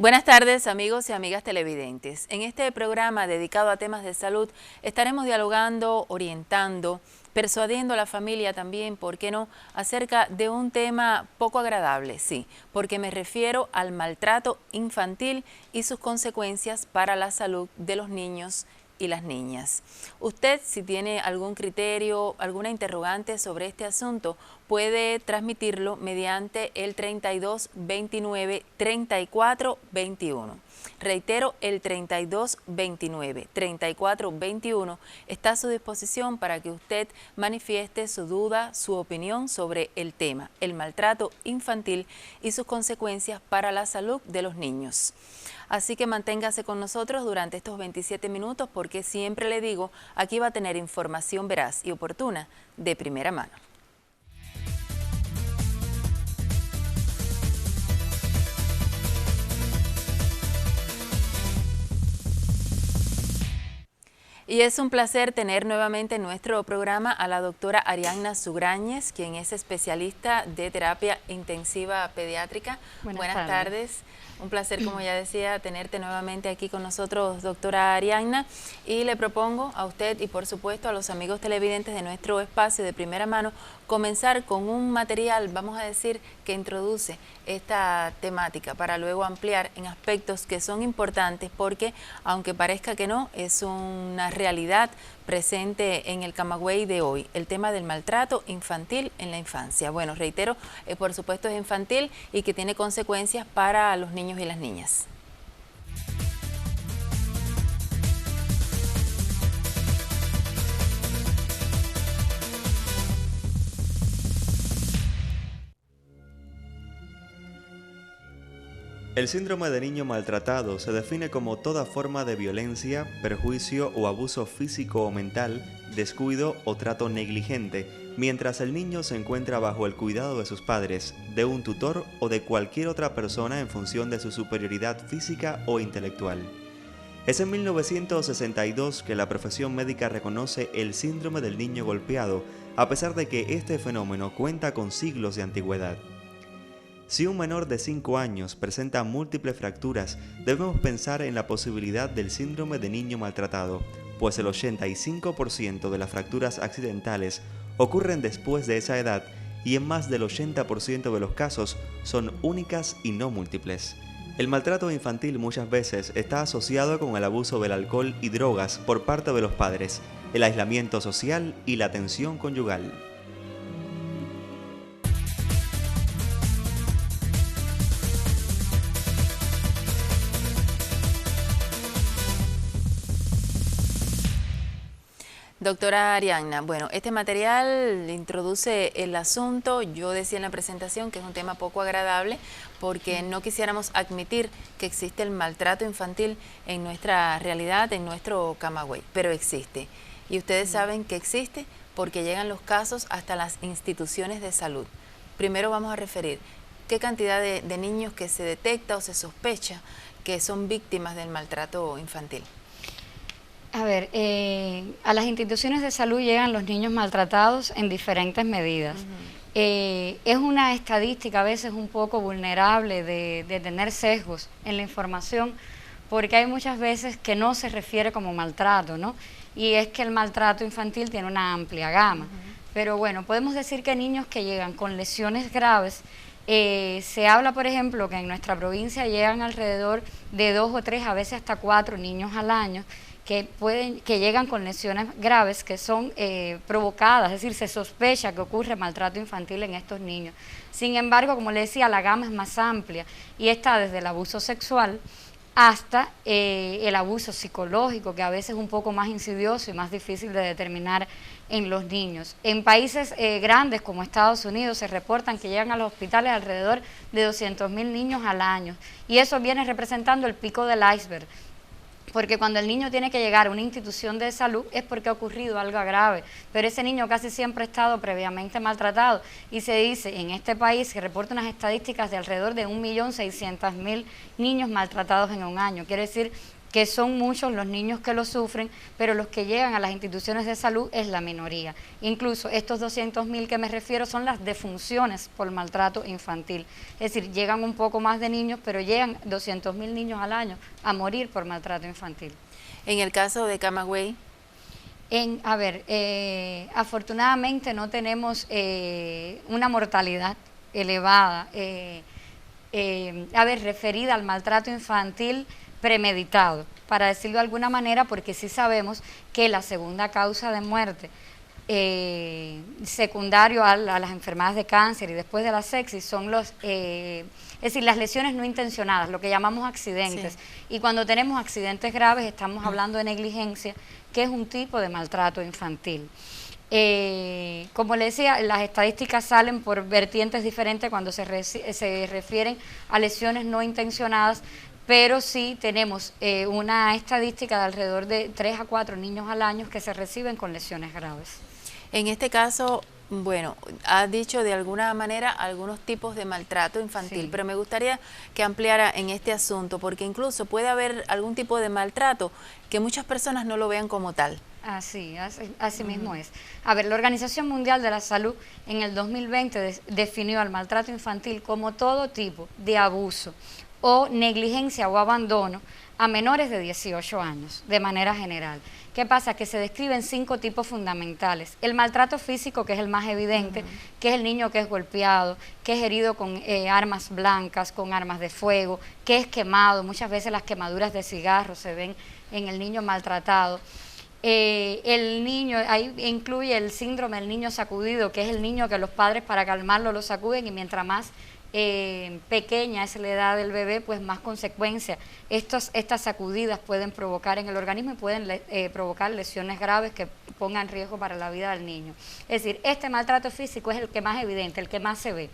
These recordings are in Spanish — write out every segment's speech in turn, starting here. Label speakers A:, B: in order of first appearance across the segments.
A: Buenas tardes, amigos y amigas televidentes. En este programa dedicado a temas de salud estaremos dialogando, orientando, persuadiendo a la familia también, ¿por qué no?, acerca de un tema poco agradable, sí, porque me refiero al maltrato infantil y sus consecuencias para la salud de los niños y las niñas. Usted, si tiene algún criterio, alguna interrogante sobre este asunto, puede transmitirlo mediante el 3229-3421. Reitero, el 3229-3421 está a su disposición para que usted manifieste su duda, su opinión sobre el tema, el maltrato infantil y sus consecuencias para la salud de los niños. Así que manténgase con nosotros durante estos 27 minutos porque siempre le digo, aquí va a tener información veraz y oportuna de primera mano. Y es un placer tener nuevamente en nuestro programa a la doctora Arianna Sugrañez, quien es especialista de terapia intensiva pediátrica. Buenas tardes. Un placer, como ya decía, tenerte nuevamente aquí con nosotros, doctora Arianna. Y le propongo a usted y, por supuesto, a los amigos televidentes de nuestro espacio de primera mano, comenzar con un material, vamos a decir, que introduce esta temática para luego ampliar en aspectos que son importantes porque, aunque parezca que no, es una realidad presente en el Camagüey de hoy, el tema del maltrato infantil en la infancia. Bueno, reitero, por supuesto es infantil y que tiene consecuencias para los niños y las niñas.
B: El síndrome de niño maltratado se define como toda forma de violencia, perjuicio o abuso físico o mental, descuido o trato negligente, mientras el niño se encuentra bajo el cuidado de sus padres, de un tutor o de cualquier otra persona en función de su superioridad física o intelectual. Es en 1962 que la profesión médica reconoce el síndrome del niño golpeado, a pesar de que este fenómeno cuenta con siglos de antigüedad. Si un menor de 5 años presenta múltiples fracturas, debemos pensar en la posibilidad del síndrome de niño maltratado, pues el 85% de las fracturas accidentales ocurren después de esa edad y en más del 80% de los casos son únicas y no múltiples. El maltrato infantil muchas veces está asociado con el abuso del alcohol y drogas por parte de los padres, el aislamiento social y la tensión conyugal.
A: Doctora Arianna, bueno, este material introduce el asunto. Yo decía en la presentación que es un tema poco agradable porque no quisiéramos admitir que existe el maltrato infantil en nuestra realidad, en nuestro Camagüey, pero existe. Y ustedes saben que existe porque llegan los casos hasta las instituciones de salud. Primero vamos a referir qué cantidad de niños que se detecta o se sospecha que son víctimas del maltrato infantil.
C: A ver, a las instituciones de salud llegan los niños maltratados en diferentes medidas. Es una estadística a veces un poco vulnerable de tener sesgos en la información, porque hay muchas veces que no se refiere como maltrato, ¿no? Y es que el maltrato infantil tiene una amplia gama. Pero bueno, podemos decir que niños que llegan con lesiones graves, se habla, por ejemplo, que en nuestra provincia llegan alrededor de 2 o 3, a veces hasta 4 niños al año, que llegan con lesiones graves que son provocadas, es decir, se sospecha que ocurre maltrato infantil en estos niños. Sin embargo, como le decía, la gama es más amplia y está desde el abuso sexual hasta el abuso psicológico, que a veces es un poco más insidioso y más difícil de determinar en los niños. En países grandes como Estados Unidos se reportan que llegan a los hospitales alrededor de 200.000 niños al año y eso viene representando el pico del iceberg. Porque cuando el niño tiene que llegar a una institución de salud es porque ha ocurrido algo grave, pero ese niño casi siempre ha estado previamente maltratado y se dice en este país que reporta unas estadísticas de alrededor de 1.600.000 niños maltratados en un año. Quiere decir que son muchos los niños que lo sufren, pero los que llegan a las instituciones de salud es la minoría. Incluso estos 200.000 que me refiero son las defunciones por maltrato infantil. Es decir, llegan un poco más de niños, pero llegan 200.000 niños al año a morir por maltrato infantil.
A: En el caso de Camagüey,
C: afortunadamente no tenemos una mortalidad elevada, referida al maltrato infantil premeditado, para decirlo de alguna manera, porque sí sabemos que la segunda causa de muerte secundario a las enfermedades de cáncer y después de la sepsis son es decir, las lesiones no intencionadas, lo que llamamos accidentes. Sí. Y cuando tenemos accidentes graves estamos hablando de negligencia, que es un tipo de maltrato infantil. Como le decía, las estadísticas salen por vertientes diferentes cuando se refieren a lesiones no intencionadas, pero sí tenemos una estadística de alrededor de 3 a 4 niños al año que se reciben con lesiones graves.
A: En este caso, bueno, has dicho de alguna manera algunos tipos de maltrato infantil, sí, pero me gustaría que ampliara en este asunto, porque incluso puede haber algún tipo de maltrato que muchas personas no lo vean como tal.
C: Así mismo es. A ver, la Organización Mundial de la Salud en el 2020 definió al maltrato infantil como todo tipo de abuso o negligencia o abandono a menores de 18 años, de manera general. ¿Qué pasa? Que se describen 5 tipos fundamentales. El maltrato físico, que es el más evidente, que es el niño que es golpeado, que es herido con armas blancas, con armas de fuego, que es quemado. Muchas veces las quemaduras de cigarros se ven en el niño maltratado. El niño, ahí incluye el síndrome del niño sacudido, que es el niño que los padres para calmarlo lo sacuden y mientras más pequeña es la edad del bebé, pues más consecuencias estas sacudidas pueden provocar en el organismo y pueden provocar lesiones graves que pongan riesgo para la vida del niño. Es decir, este maltrato físico es el que más evidente, el que más se ve.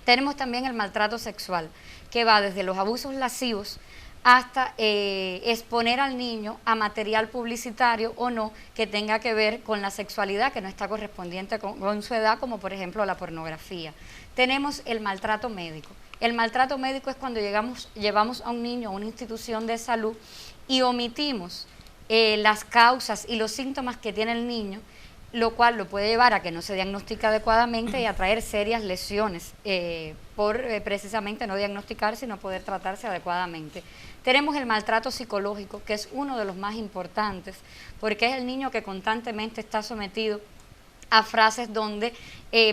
C: Tenemos también el maltrato sexual, que va desde los abusos lascivos hasta exponer al niño a material publicitario o no que tenga que ver con la sexualidad que no está correspondiente con su edad, como por ejemplo la pornografía. Tenemos el maltrato médico. El maltrato médico es cuando llevamos a un niño a una institución de salud y omitimos las causas y los síntomas que tiene el niño, lo cual lo puede llevar a que no se diagnostique adecuadamente y a traer serias lesiones por precisamente no diagnosticar, sino poder tratarse adecuadamente. Tenemos el maltrato psicológico, que es uno de los más importantes, porque es el niño que constantemente está sometido a frases donde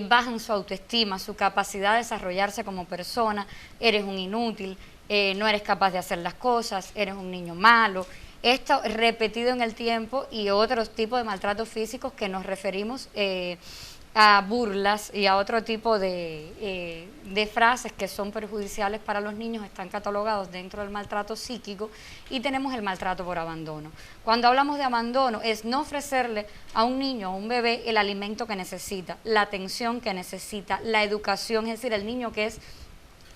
C: bajan su autoestima, su capacidad de desarrollarse como persona. Eres un inútil, no eres capaz de hacer las cosas, eres un niño malo. Esto repetido en el tiempo y otros tipos de maltratos físicos que nos referimos a burlas y a otro tipo de frases que son perjudiciales para los niños, están catalogados dentro del maltrato psíquico. Y tenemos el maltrato por abandono. Cuando hablamos de abandono es no ofrecerle a un niño o a un bebé el alimento que necesita, la atención que necesita, la educación, es decir, el niño que es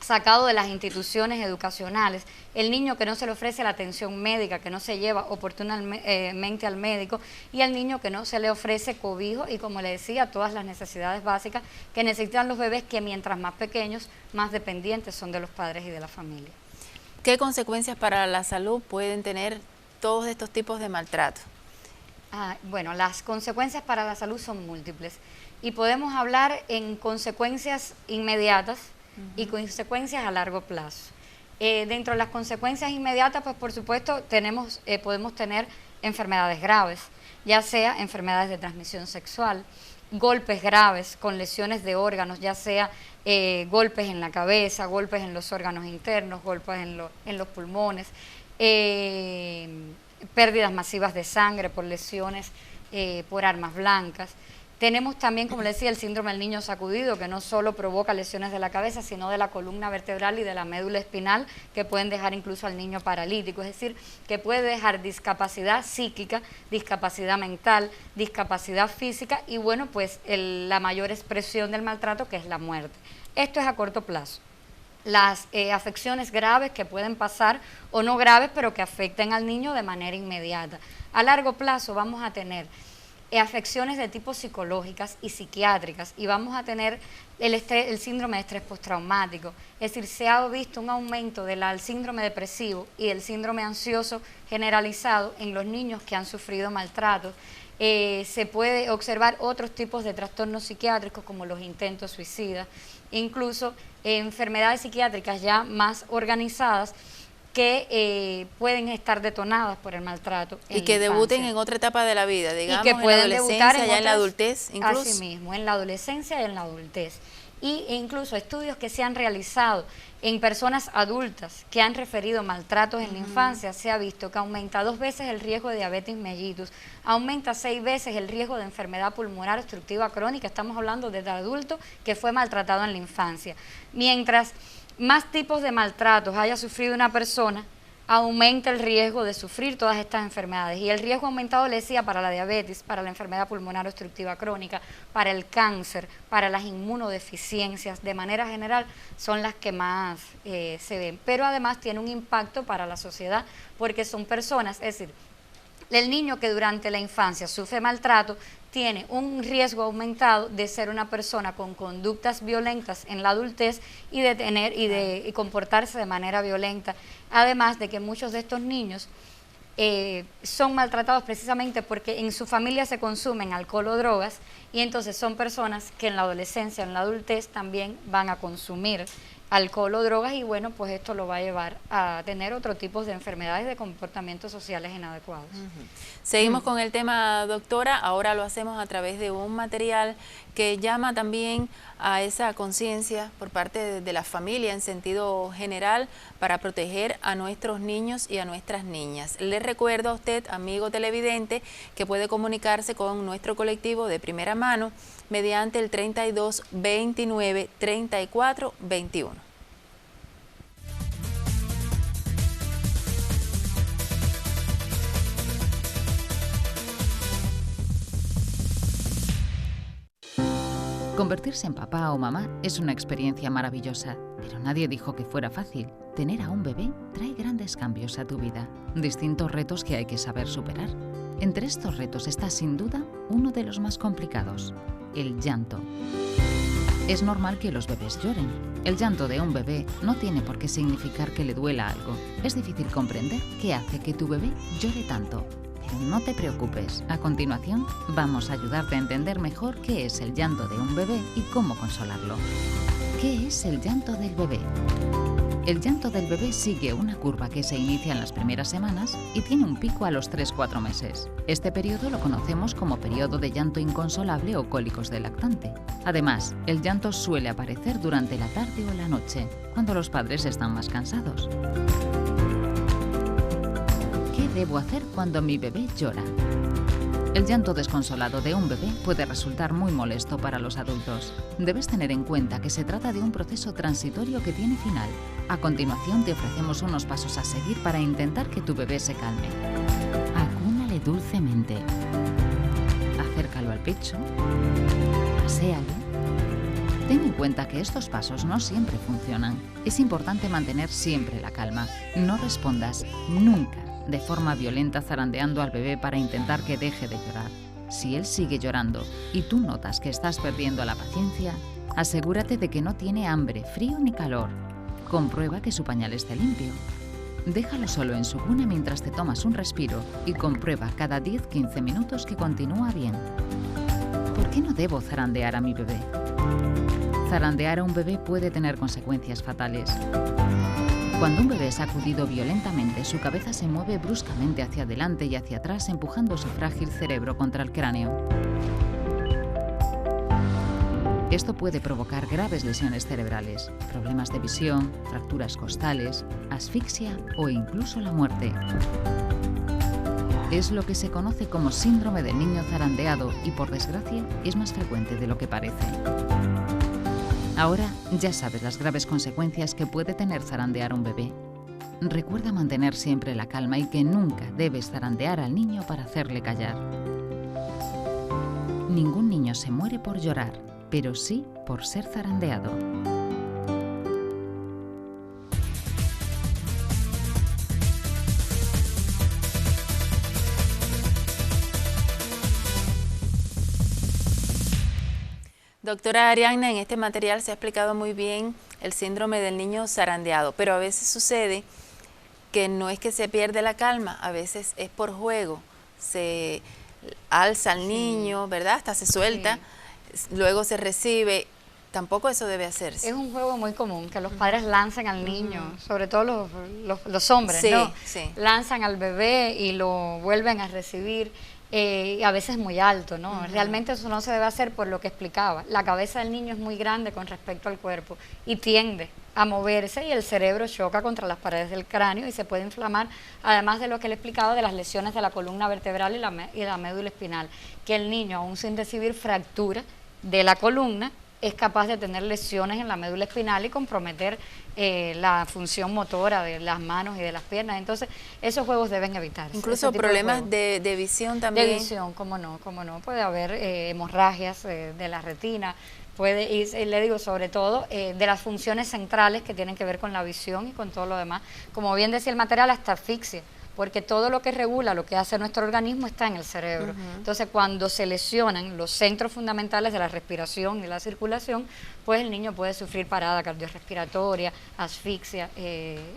C: sacado de las instituciones educacionales, el niño que no se le ofrece la atención médica, que no se lleva oportunamente al médico, y el niño que no se le ofrece cobijo y, como le decía, todas las necesidades básicas que necesitan los bebés, que mientras más pequeños, más dependientes son de los padres y de la familia.
A: ¿Qué consecuencias para la salud pueden tener todos estos tipos de maltrato?
C: Bueno, las consecuencias para la salud son múltiples y podemos hablar en consecuencias inmediatas y consecuencias a largo plazo. Dentro de las consecuencias inmediatas, pues por supuesto podemos tener enfermedades graves, ya sea enfermedades de transmisión sexual, golpes graves con lesiones de órganos, ya sea golpes en la cabeza, golpes en los órganos internos, golpes en los pulmones, pérdidas masivas de sangre por lesiones por armas blancas. Tenemos también, como le decía, el síndrome del niño sacudido, que no solo provoca lesiones de la cabeza, sino de la columna vertebral y de la médula espinal, que pueden dejar incluso al niño paralítico, es decir, que puede dejar discapacidad psíquica, discapacidad mental, discapacidad física y, bueno, pues la mayor expresión del maltrato, que es la muerte. Esto es a corto plazo. Las afecciones graves que pueden pasar o no graves, pero que afecten al niño de manera inmediata. A largo plazo vamos a tener afecciones de tipo psicológicas y psiquiátricas, y vamos a tener el síndrome de estrés postraumático. Es decir, se ha visto un aumento del síndrome depresivo y del síndrome ansioso generalizado en los niños que han sufrido maltratos. Se puede observar otros tipos de trastornos psiquiátricos como los intentos suicidas, incluso enfermedades psiquiátricas ya más organizadas que pueden estar detonadas por el maltrato.
A: Y que debuten en otra etapa de la vida, digamos,
C: y que pueden
A: en la
C: debutar
A: adolescencia, en la adultez, incluso.
C: Así mismo, en la adolescencia y en la adultez. E incluso estudios que se han realizado en personas adultas que han referido maltratos en la infancia, se ha visto que aumenta 2 veces el riesgo de diabetes mellitus, aumenta 6 veces el riesgo de enfermedad pulmonar obstructiva crónica, estamos hablando de adulto que fue maltratado en la infancia. Mientras más tipos de maltratos haya sufrido una persona, aumenta el riesgo de sufrir todas estas enfermedades. Y el riesgo aumentado, le decía, para la diabetes, para la enfermedad pulmonar obstructiva crónica, para el cáncer, para las inmunodeficiencias, de manera general, son las que más se ven. Pero además tiene un impacto para la sociedad, porque son personas, es decir, el niño que durante la infancia sufre maltrato tiene un riesgo aumentado de ser una persona con conductas violentas en la adultez y de comportarse de manera violenta. Además de que muchos de estos niños son maltratados precisamente porque en su familia se consumen alcohol o drogas, y entonces son personas que en la adolescencia, en la adultez también van a consumir alcohol o drogas, y bueno, pues esto lo va a llevar a tener otro tipo de enfermedades de comportamientos sociales inadecuados.
A: Seguimos con el tema, doctora. Ahora lo hacemos a través de un material que llama también a esa conciencia por parte de la familia en sentido general para proteger a nuestros niños y a nuestras niñas. Le recuerdo a usted, amigo televidente, que puede comunicarse con nuestro colectivo de primera mano mediante el 32 29 34 21.
D: Convertirse en papá o mamá es una experiencia maravillosa, pero nadie dijo que fuera fácil. Tener a un bebé trae grandes cambios a tu vida, distintos retos que hay que saber superar. Entre estos retos está sin duda uno de los más complicados, el llanto. Es normal que los bebés lloren. El llanto de un bebé no tiene por qué significar que le duela algo. Es difícil comprender qué hace que tu bebé llore tanto. Pero no te preocupes. A continuación, vamos a ayudarte a entender mejor qué es el llanto de un bebé y cómo consolarlo. ¿Qué es el llanto del bebé? El llanto del bebé sigue una curva que se inicia en las primeras semanas y tiene un pico a los 3-4 meses. Este periodo lo conocemos como periodo de llanto inconsolable o cólicos del lactante. Además, el llanto suele aparecer durante la tarde o la noche, cuando los padres están más cansados. ¿Qué debo hacer cuando mi bebé llora? El llanto desconsolado de un bebé puede resultar muy molesto para los adultos. Debes tener en cuenta que se trata de un proceso transitorio que tiene final. A continuación te ofrecemos unos pasos a seguir para intentar que tu bebé se calme. Acúnale dulcemente. Acércalo al pecho. Paséalo. Ten en cuenta que estos pasos no siempre funcionan. Es importante mantener siempre la calma. No respondas nunca de forma violenta zarandeando al bebé para intentar que deje de llorar. Si él sigue llorando y tú notas que estás perdiendo la paciencia, asegúrate de que no tiene hambre, frío ni calor. Comprueba que su pañal esté limpio. Déjalo solo en su cuna mientras te tomas un respiro y comprueba cada 10-15 minutos que continúa bien. ¿Por qué no debo zarandear a mi bebé? Zarandear a un bebé puede tener consecuencias fatales. Cuando un bebé es sacudido violentamente, su cabeza se mueve bruscamente hacia adelante y hacia atrás, empujando su frágil cerebro contra el cráneo. Esto puede provocar graves lesiones cerebrales, problemas de visión, fracturas costales, asfixia o incluso la muerte. Es lo que se conoce como síndrome del niño zarandeado y, por desgracia, es más frecuente de lo que parece. Ahora ya sabes las graves consecuencias que puede tener zarandear a un bebé. Recuerda mantener siempre la calma y que nunca debes zarandear al niño para hacerle callar. Ningún niño se muere por llorar, pero sí por ser zarandeado.
A: Doctora Arianna, en este material se ha explicado muy bien el síndrome del niño zarandeado, pero a veces sucede que no es que se pierde la calma, a veces es por juego, se alza al niño, ¿verdad? Hasta se suelta, luego se recibe. Tampoco eso debe hacerse.
C: Es un juego muy común, que los padres lancen al niño, sobre todo los hombres, ¿no?
A: Sí.
C: Lanzan al bebé y lo vuelven a recibir, a veces muy alto, ¿no? Realmente eso no se debe hacer por lo que explicaba. La cabeza del niño es muy grande con respecto al cuerpo y tiende a moverse y el cerebro choca contra las paredes del cráneo y se puede inflamar, además de lo que le explicaba de las lesiones de la columna vertebral y la médula espinal, que el niño, aún sin recibir fractura de la columna, es capaz de tener lesiones en la médula espinal y comprometer la función motora de las manos y de las piernas. Entonces, esos juegos deben evitarse.
A: Incluso problemas de visión también.
C: De visión, cómo no. Puede haber hemorragias de la retina, y le digo sobre todo de las funciones centrales que tienen que ver con la visión y con todo lo demás. Como bien decía el material, hasta asfixia, porque todo lo que regula lo que hace nuestro organismo está en el cerebro. Entonces, cuando se lesionan los centros fundamentales de la respiración y la circulación, pues el niño puede sufrir parada cardiorrespiratoria, asfixia,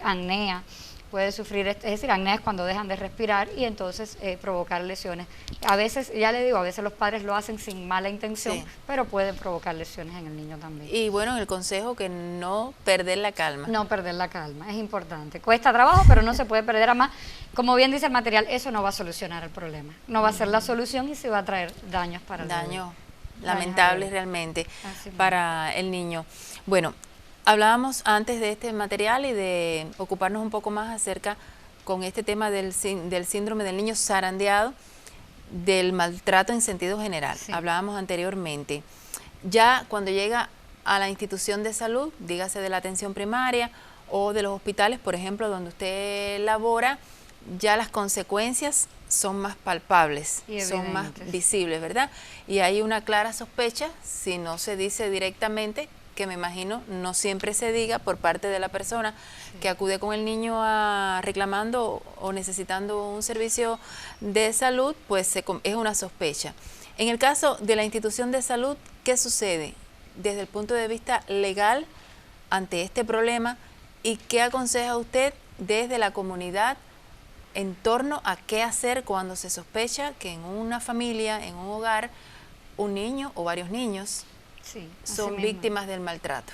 C: apnea, puede sufrir, es decir, apnea es cuando dejan de respirar y entonces provocar lesiones. A veces, ya le digo, a veces los padres lo hacen sin mala intención, pero pueden provocar lesiones en el niño también.
A: Y bueno, el consejo que no perder la calma.
C: No perder la calma, es importante. Cuesta trabajo, pero no se puede perder. Además, como bien dice el material, eso no va a solucionar el problema. No va a ser la solución y se va a traer daños para el niño.
A: Daños lamentables realmente para el niño. Bueno, hablábamos antes de este material y de ocuparnos un poco más acerca con este tema del síndrome del niño zarandeado, del maltrato en sentido general. Hablábamos anteriormente. Ya cuando llega a la institución de salud, dígase de la atención primaria o de los hospitales, por ejemplo, donde usted labora, ya las consecuencias son más palpables, son más visibles, ¿verdad? Y hay una clara sospecha, si no se dice directamente, que me imagino no siempre se diga por parte de la persona que acude con el niño reclamando o necesitando un servicio de salud, pues es una sospecha. En el caso de la institución de salud, ¿qué sucede desde el punto de vista legal ante este problema y qué aconseja usted desde la comunidad en torno a qué hacer cuando se sospecha que en una familia, en un hogar, un niño o varios niños son víctimas del maltrato?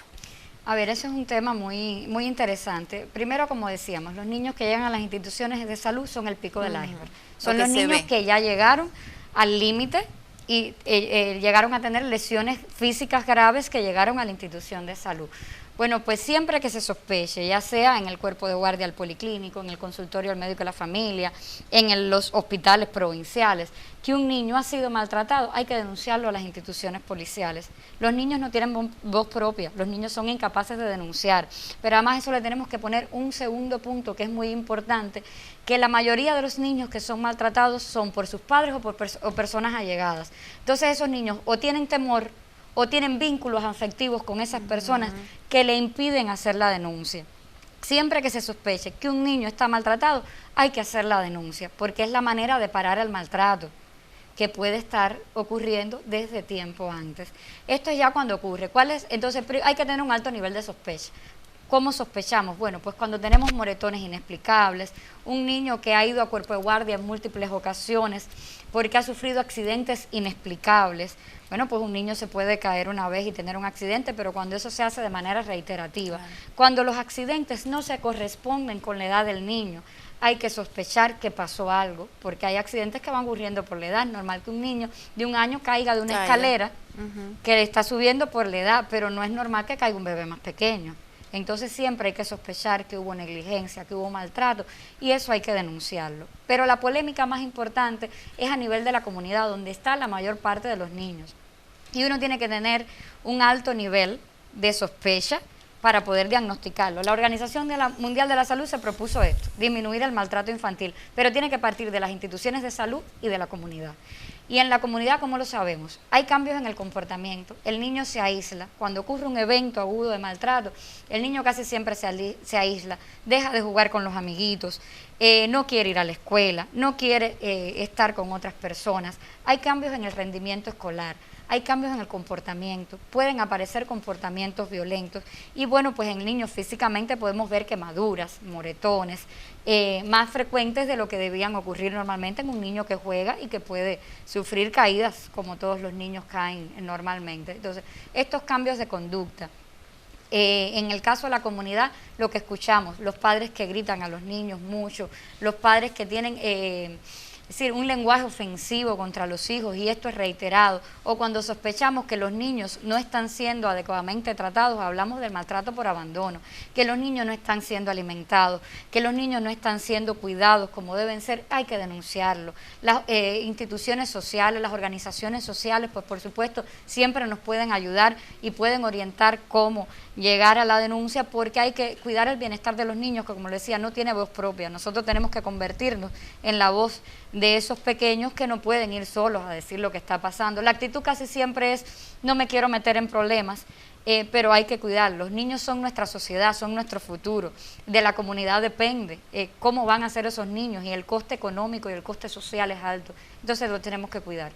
C: A ver, ese es un tema muy interesante. Primero, como decíamos, los niños que llegan a las instituciones de salud son el pico del iceberg. Son los niños que ya llegaron al límite y llegaron a tener lesiones físicas graves que llegaron a la institución de salud. Bueno, pues siempre que se sospeche, ya sea en el cuerpo de guardia del policlínico, en el consultorio del médico de la familia, en los hospitales provinciales, que un niño ha sido maltratado, hay que denunciarlo a las instituciones policiales. Los niños no tienen voz propia, los niños son incapaces de denunciar, pero además eso le tenemos que poner un segundo punto que es muy importante, que la mayoría de los niños que son maltratados son por sus padres o personas allegadas. Entonces esos niños o tienen temor o tienen vínculos afectivos con esas personas que le impiden hacer la denuncia. Siempre que se sospeche que un niño está maltratado, hay que hacer la denuncia, porque es la manera de parar el maltrato que puede estar ocurriendo desde tiempo antes. Esto es ya cuando ocurre. Entonces hay que tener un alto nivel de sospecha. ¿Cómo sospechamos? Bueno, pues cuando tenemos moretones inexplicables, un niño que ha ido a cuerpo de guardia en múltiples ocasiones porque ha sufrido accidentes inexplicables. Bueno, pues un niño se puede caer una vez y tener un accidente, pero cuando eso se hace de manera reiterativa. Cuando los accidentes no se corresponden con la edad del niño, hay que sospechar que pasó algo, porque hay accidentes que van ocurriendo por la edad. Es normal que un niño de 1 año caiga de una escalera que le está subiendo por la edad, pero no es normal que caiga un bebé más pequeño. Entonces siempre hay que sospechar que hubo negligencia, que hubo maltrato, y eso hay que denunciarlo. Pero la polémica más importante es a nivel de la comunidad, donde está la mayor parte de los niños. Y uno tiene que tener un alto nivel de sospecha para poder diagnosticarlo. La Organización Mundial de la Salud se propuso esto, disminuir el maltrato infantil, pero tiene que partir de las instituciones de salud y de la comunidad. Y en la comunidad, ¿cómo lo sabemos? Hay cambios en el comportamiento. El niño se aísla. Cuando ocurre un evento agudo de maltrato, el niño casi siempre se aísla, deja de jugar con los amiguitos, no quiere ir a la escuela, no quiere estar con otras personas. Hay cambios en el rendimiento escolar. hay cambios en el comportamiento, pueden aparecer comportamientos violentos y bueno, pues en niños físicamente podemos ver quemaduras, moretones, más frecuentes de lo que debían ocurrir normalmente en un niño que juega y que puede sufrir caídas como todos los niños caen normalmente. Entonces, estos cambios de conducta. En el caso de la comunidad, lo que escuchamos, los padres que gritan a los niños mucho, los padres que tienen es decir, un lenguaje ofensivo contra los hijos, y esto es reiterado, o cuando sospechamos que los niños no están siendo adecuadamente tratados, hablamos del maltrato por abandono, que los niños no están siendo alimentados, que los niños no están siendo cuidados como deben ser, hay que denunciarlo. Las instituciones sociales, las organizaciones sociales, pues por supuesto, siempre nos pueden ayudar y pueden orientar cómo llegar a la denuncia, porque hay que cuidar el bienestar de los niños, que como le decía, no tiene voz propia. Nosotros tenemos que convertirnos en la voz de esos pequeños que no pueden ir solos a decir lo que está pasando. La actitud casi siempre es, no me quiero meter en problemas, pero hay que cuidar. Los niños son nuestra sociedad, son nuestro futuro. De la comunidad depende cómo van a ser esos niños, y el coste económico y el coste social es alto. Entonces lo tenemos que cuidar.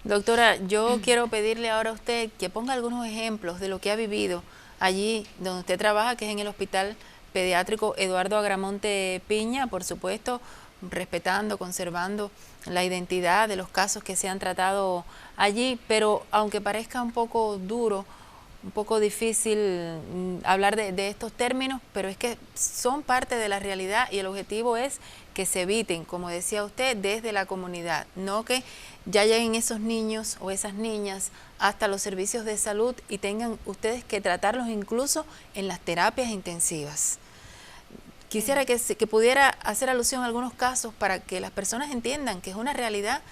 A: Doctora, yo quiero pedirle ahora a usted que ponga algunos ejemplos de lo que ha vivido allí donde usted trabaja, que es en el Hospital Pediátrico Eduardo Agramonte Piña, por supuesto, respetando, conservando la identidad de los casos que se han tratado allí, pero aunque parezca un poco duro, un poco difícil hablar de estos términos, pero es que son parte de la realidad, y el objetivo es que se eviten, como decía usted, desde la comunidad, no que ya lleguen esos niños o esas niñas hasta los servicios de salud y tengan ustedes que tratarlos incluso en las terapias intensivas. Quisiera que pudiera hacer alusión a algunos casos para que las personas entiendan que es una realidad.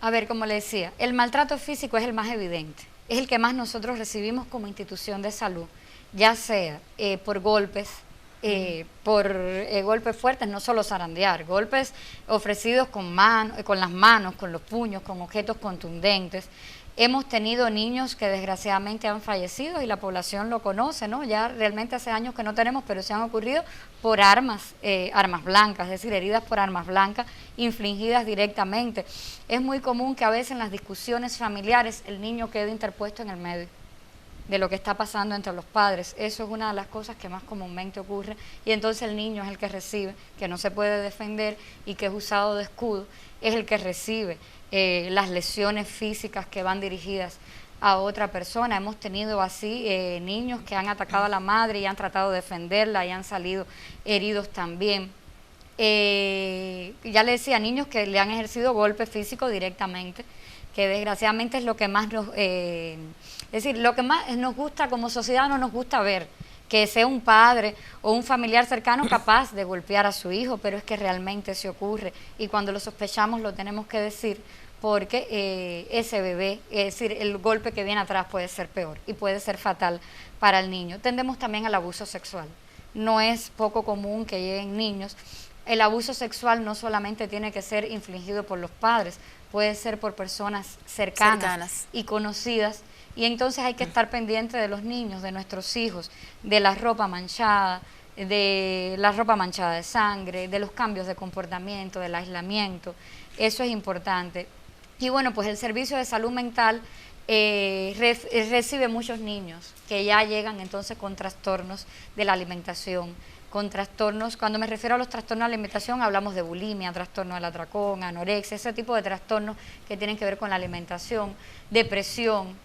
C: A ver, como le decía, el maltrato físico es el más evidente, es el que más nosotros recibimos como institución de salud, ya sea por golpes, golpes fuertes, no solo zarandear, golpes ofrecidos con las manos, con los puños, con objetos contundentes. Hemos tenido niños que desgraciadamente han fallecido y la población lo conoce, ¿no? Ya realmente hace años que no tenemos, pero se han ocurrido por armas blancas, es decir, heridas por armas blancas infligidas directamente. Es muy común que a veces en las discusiones familiares el niño quede interpuesto en el medio de lo que está pasando entre los padres. Eso es una de las cosas que más comúnmente ocurre, y entonces el niño es el que recibe, que no se puede defender y que es usado de escudo, es el que recibe las lesiones físicas que van dirigidas a otra persona. Hemos tenido así niños que han atacado a la madre y han tratado de defenderla y han salido heridos también. Ya le decía, niños que le han ejercido golpe físico directamente, que desgraciadamente es lo que más lo que más nos gusta como sociedad, no nos gusta ver que sea un padre o un familiar cercano capaz de golpear a su hijo, pero es que realmente se ocurre, y cuando lo sospechamos lo tenemos que decir, porque ese bebé, es decir, el golpe que viene atrás puede ser peor y puede ser fatal para el niño. Tendemos también al abuso sexual. No es poco común que lleguen niños. El abuso sexual no solamente tiene que ser infligido por los padres, puede ser por personas cercanas y conocidas, y entonces hay que estar pendiente de los niños, de nuestros hijos, de la ropa manchada de sangre, de los cambios de comportamiento, del aislamiento. Eso es importante. Y bueno, pues el servicio de salud mental recibe muchos niños que ya llegan entonces con trastornos de la alimentación, con trastornos. Cuando me refiero a los trastornos de la alimentación, hablamos de bulimia, trastorno del atracón, anorexia, ese tipo de trastornos que tienen que ver con la alimentación, depresión,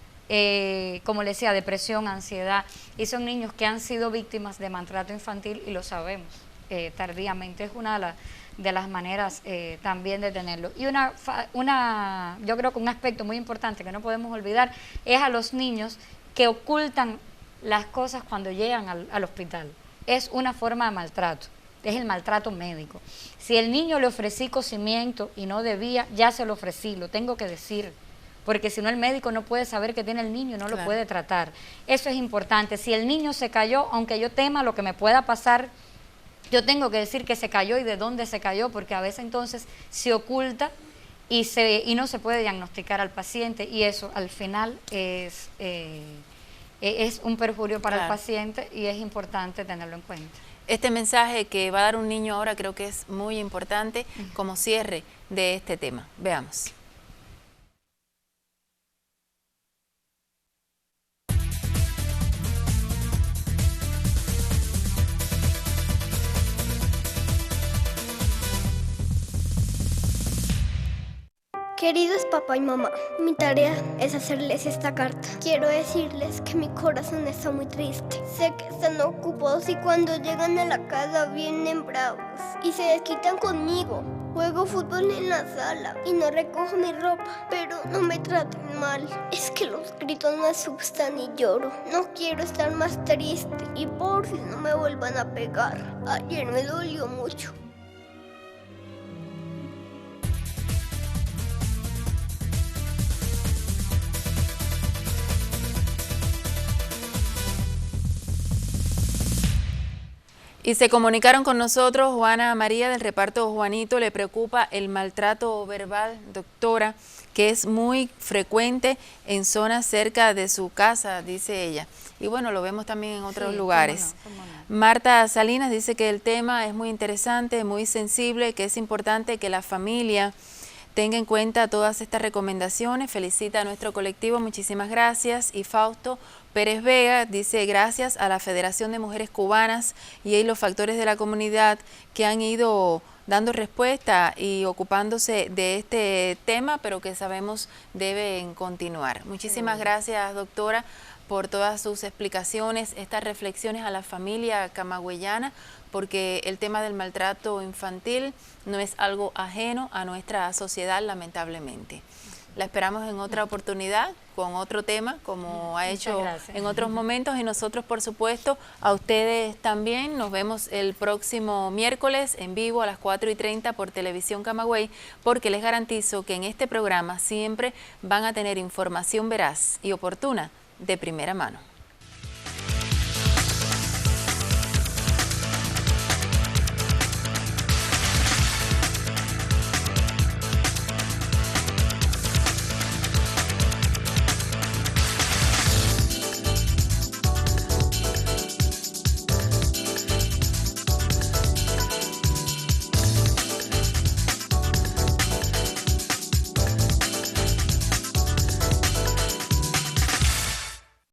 C: como le decía, depresión, ansiedad, y son niños que han sido víctimas de maltrato infantil y lo sabemos tardíamente. Es una de las maneras también de tenerlo. Y yo creo que un aspecto muy importante que no podemos olvidar es a los niños que ocultan las cosas cuando llegan al hospital. Es una forma de maltrato, es el maltrato médico. Si el niño le ofrecí cocimiento y no debía, ya se lo ofrecí, lo tengo que decir, porque si no el médico no puede saber que tiene el niño y no lo puede tratar. Eso es importante. Si el niño se cayó, aunque yo tema lo que me pueda pasar, yo tengo que decir que se cayó y de dónde se cayó, porque a veces entonces se oculta y no se puede diagnosticar al paciente, y eso al final es un perjurio para el paciente, y es importante tenerlo en cuenta.
A: Este mensaje que va a dar un niño ahora creo que es muy importante como cierre de este tema. Veamos.
E: Queridos papá y mamá, mi tarea es hacerles esta carta. Quiero decirles que mi corazón está muy triste. Sé que están ocupados y cuando llegan a la casa vienen bravos y se desquitan conmigo. Juego fútbol en la sala y no recojo mi ropa, pero no me traten mal. Es que los gritos me asustan y lloro. No quiero estar más triste y por si no me vuelvan a pegar. Ayer me dolió mucho.
A: Y se comunicaron con nosotros Juana María del reparto Juanito. Le preocupa el maltrato verbal, doctora, que es muy frecuente en zonas cerca de su casa, dice ella. Y bueno, lo vemos también en otros lugares.
C: Cómo no.
A: Marta Salinas dice que el tema es muy interesante, muy sensible, que es importante que la familia tenga en cuenta todas estas recomendaciones. Felicita a nuestro colectivo, muchísimas gracias. Y Fausto Pérez Vega dice gracias a la Federación de Mujeres Cubanas y los factores de la comunidad que han ido dando respuesta y ocupándose de este tema, pero que sabemos deben continuar. Muchísimas gracias, doctora, por todas sus explicaciones, estas reflexiones a la familia camagüeyana, porque el tema del maltrato infantil no es algo ajeno a nuestra sociedad, lamentablemente. La esperamos en otra oportunidad, con otro tema, como ha hecho en otros momentos, y nosotros, por supuesto, a ustedes también. Nos vemos el próximo miércoles en vivo a las 4:30 por Televisión Camagüey, porque les garantizo que en este programa siempre van a tener información veraz y oportuna de primera mano.